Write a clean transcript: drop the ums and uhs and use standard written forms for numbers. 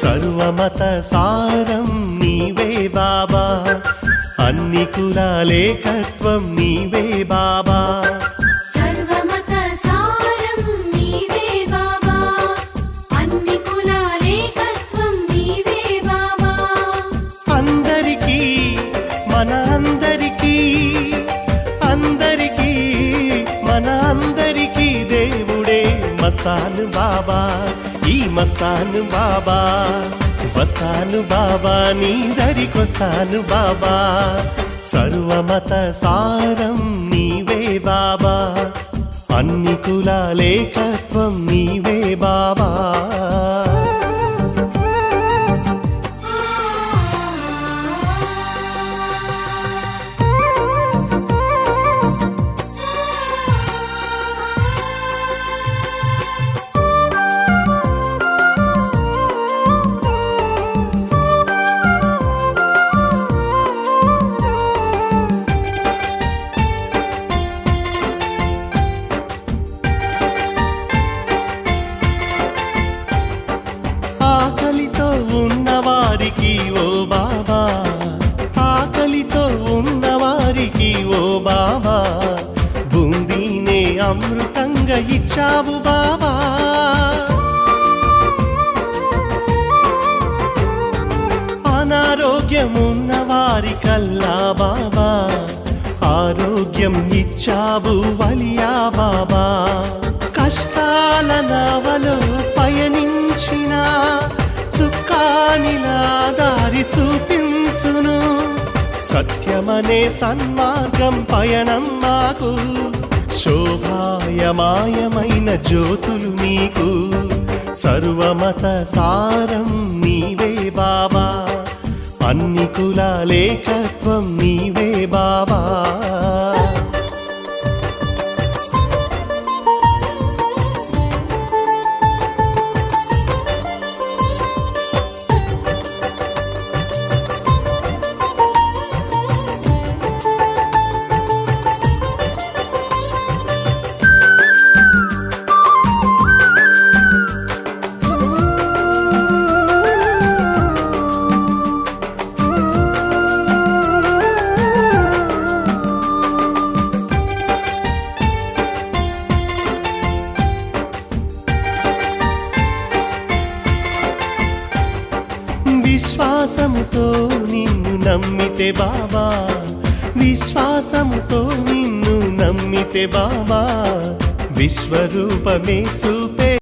సర్వమత సారం నీవే బాబా, అన్ని కులాలేకత్వం నీవే బాబా. సర్వమత సారం నీవే బాబా, అన్ని కులాలేకత్వం నీవే బాబా. అందరికీ మన అందరికీ, అందరికీ మన అందరికీ దేవుడే మస్తాను బాబా, ఈ మస్తాను బాబా. వస్తాను బాబా నీ దరికొస్తాను బాబా, సర్వమత సారం నీవే బాబా, అన్ని కులాలేకత్వం నీవే బాబా. ఆకలితో ఉన్నవారికి ఓ బాబా, ఆకలితో ఉన్నవారికి ఓ బాబా, బూందీనే అమృతంగా ఇచ్చావు బాబా. అనారోగ్యం ఉన్నవారికల్లా బాబా, ఆరోగ్యం ఇచ్చావు వలియా బాబా. కష్టాల నావలో పయనించిన సుఖానిలా దారి చూపించును, సత్యమనే సన్మార్గం పయనం మాకు, శోభాయమాయమైన జ్యోతులు నీకు. సర్వమత సారం నీవే బాబా, అన్ని కులాలేకత్వం నీవే బాబా. విశ్వాసముతో నిన్ను నమ్మితే బాబా, విశ్వాసముతో నిన్ను నమ్మితే బాబా, విశ్వరూపమే చూపే